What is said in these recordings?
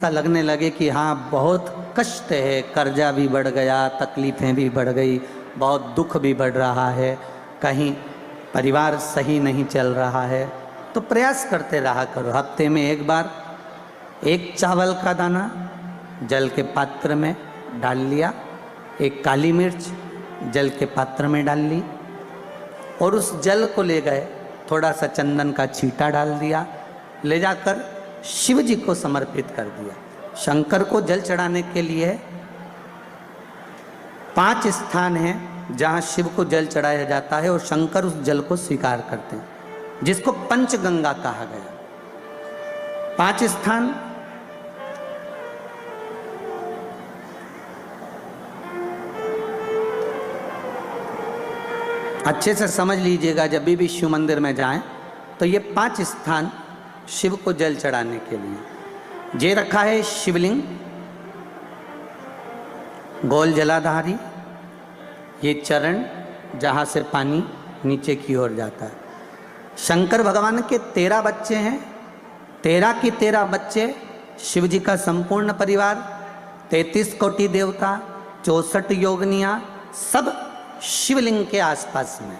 ऐसा लगने लगे कि हाँ बहुत कष्ट है, कर्जा भी बढ़ गया, तकलीफ़ें भी बढ़ गई, बहुत दुख भी बढ़ रहा है, कहीं परिवार सही नहीं चल रहा है, तो प्रयास करते रहा करो। हफ्ते में एक बार एक चावल का दाना जल के पात्र में डाल लिया, एक काली मिर्च जल के पात्र में डाल ली और उस जल को ले गए, थोड़ा सा चंदन का छींटा डाल दिया, ले जाकर शिव जी को समर्पित कर दिया। शंकर को जल चढ़ाने के लिए 5 स्थान हैं जहाँ शिव को जल चढ़ाया जाता है और शंकर उस जल को स्वीकार करते हैं, जिसको पंचगंगा कहा गया। 5 स्थान अच्छे से समझ लीजिएगा, जब भी शिव मंदिर में जाएं तो ये 5 स्थान शिव को जल चढ़ाने के लिए जे रखा है। शिवलिंग, गोल जलाधारी, ये चरण जहाँ से पानी नीचे की ओर जाता है। शंकर भगवान के 13 बच्चे हैं, 13 की 13 बच्चे, शिव जी का संपूर्ण परिवार, 33 कोटि देवता, 64 योगनियाँ, सब शिवलिंग के आसपास में।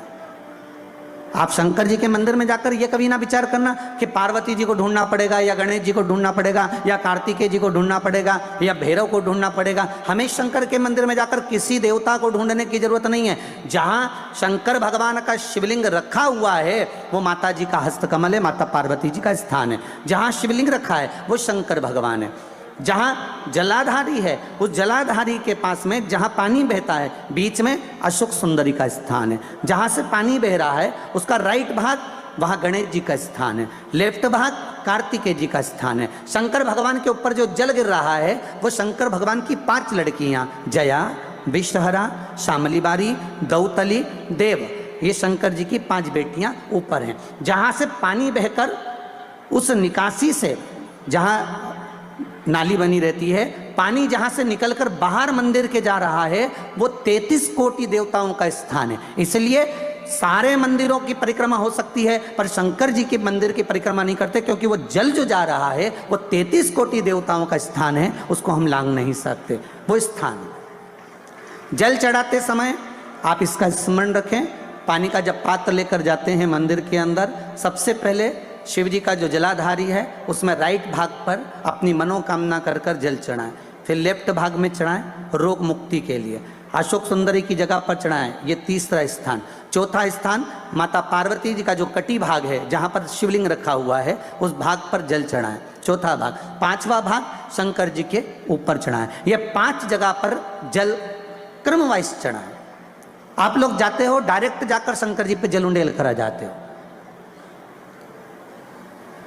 आप शंकर जी के मंदिर में जाकर ये कभी ना विचार करना कि पार्वती जी को ढूंढना पड़ेगा या गणेश जी को ढूंढना पड़ेगा या कार्तिकेय जी को ढूंढना पड़ेगा या भैरव को ढूंढना पड़ेगा। हमें शंकर के मंदिर में जाकर किसी देवता को ढूंढने की जरूरत नहीं है। जहाँ शंकर भगवान का शिवलिंग रखा हुआ है वो माता जी का हस्तकमल है, माता पार्वती जी का स्थान है। जहाँ शिवलिंग रखा है वो शंकर भगवान है। जहाँ जलाधारी है उस जलाधारी के पास में जहाँ पानी बहता है बीच में अशोक सुंदरी का स्थान है। जहाँ से पानी बह रहा है उसका राइट भाग वहाँ गणेश जी का स्थान है, लेफ्ट भाग कार्तिकेय जी का स्थान है। शंकर भगवान के ऊपर जो जल गिर रहा है वो शंकर भगवान की 5 लड़कियाँ, जया, विषहरा, शामलीबारी, गौतली, देव, ये शंकर जी की 5 बेटियाँ ऊपर हैं। जहाँ से पानी बहकर उस निकासी से, जहाँ नाली बनी रहती है, पानी जहाँ से निकलकर बाहर मंदिर के जा रहा है वो 33 कोटि देवताओं का स्थान है। इसलिए सारे मंदिरों की परिक्रमा हो सकती है पर शंकर जी के मंदिर की परिक्रमा नहीं करते, क्योंकि वो जल जो जा रहा है वो 33 कोटि देवताओं का स्थान है, उसको हम लांघ नहीं सकते। वो स्थान जल चढ़ाते समय आप इसका स्मरण रखें। पानी का जब पात्र लेकर जाते हैं मंदिर के अंदर, सबसे पहले शिव जी का जो जलाधारी है उसमें राइट भाग पर अपनी मनोकामना कर कर जल चढ़ाएं, फिर लेफ्ट भाग में चढ़ाएं रोग मुक्ति के लिए। अशोक सुंदरी की जगह पर चढ़ाएं, ये तीसरा स्थान। चौथा स्थान माता पार्वती जी का जो कटी भाग है जहाँ पर शिवलिंग रखा हुआ है उस भाग पर जल चढ़ाएं, चौथा भाग। 5वां भाग शंकर जी के ऊपर चढ़ाएं। ये 5 जगह पर जल क्रम वाइज चढ़ाएं। आप लोग जाते हो डायरेक्ट जाकर शंकर जी पे जल उंडेल कर आ जाते हो,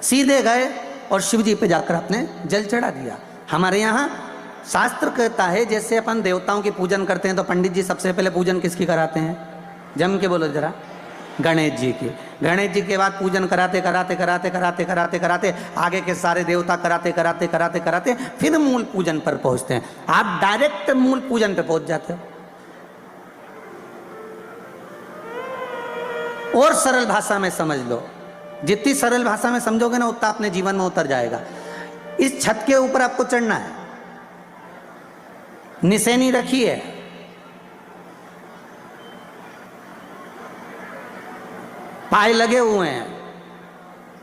सीधे गए और शिव जी पे जाकर आपने जल चढ़ा दिया। हमारे यहाँ शास्त्र कहता है जैसे अपन देवताओं की पूजन करते हैं तो पंडित जी सबसे पहले पूजन किसकी कराते हैं? जम के बोलो जरा, गणेश जी की। गणेश जी के बाद पूजन कराते कराते कराते कराते कराते कराते आगे के सारे देवता कराते कराते कराते कराते फिर मूल पूजन पर पहुंचते हैं। आप डायरेक्ट मूल पूजन पे पहुंच जाते हो। और सरल भाषा में समझ लो, जितनी सरल भाषा में समझोगे ना उतना अपने जीवन में उतर जाएगा। इस छत के ऊपर आपको चढ़ना है, निशानी रखी है, पाए लगे हुए हैं,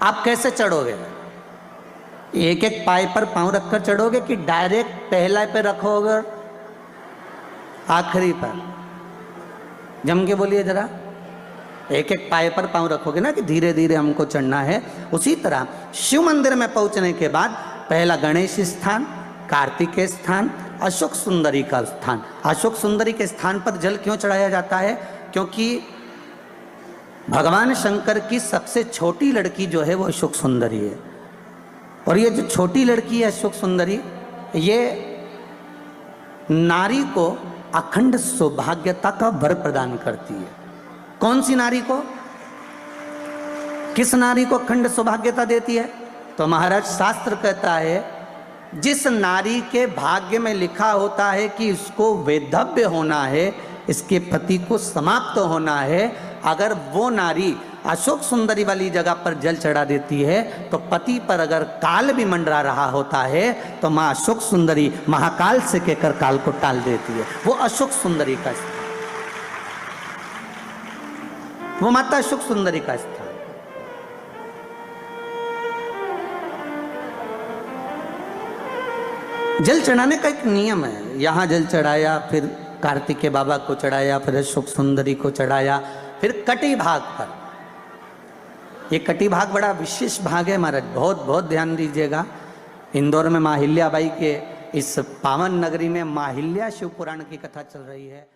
आप कैसे चढ़ोगे? एक एक पाए पर पांव रखकर चढ़ोगे कि डायरेक्ट पहला पे रखोगे आखिरी पर? जम के बोलिए जरा, एक एक पाए पर पांव रखोगे ना कि धीरे धीरे हमको चढ़ना है। उसी तरह शिव मंदिर में पहुंचने के बाद पहला गणेश स्थान, कार्तिकेय स्थान, अशोक सुंदरी का स्थान। अशोक सुंदरी के स्थान पर जल क्यों चढ़ाया जाता है? क्योंकि भगवान शंकर की सबसे छोटी लड़की जो है वो अशोक सुंदरी है। और ये जो छोटी लड़की है अशोक सुंदरी, ये नारी को अखंड सौभाग्यता का वर प्रदान करती है। कौन सी नारी को? किस नारी को अखंड सौभाग्यता देती है? तो महाराज शास्त्र कहता है जिस नारी के भाग्य में लिखा होता है कि इसको वैधव्य होना है, इसके पति को समाप्त होना है, अगर वो नारी अशोक सुंदरी वाली जगह पर जल चढ़ा देती है तो पति पर अगर काल भी मंडरा रहा होता है तो माँ अशोक सुंदरी महाकाल से कहकर काल को टाल देती है। वो अशोक सुंदरी का स्थान, वो माता अशोक सुंदरी का स्थान। जल चढ़ाने का एक नियम है। यहां जल चढ़ाया, फिर कार्तिकेय बाबा को चढ़ाया, फिर अशोक सुंदरी को चढ़ाया, फिर कटी भाग पर। ये कटी भाग बड़ा विशेष भाग है महाराज, बहुत बहुत ध्यान दीजिएगा। इंदौर में माँ हिल्याबाई के इस पावन नगरी में माँ हिल्या शिव पुराण की कथा चल रही है।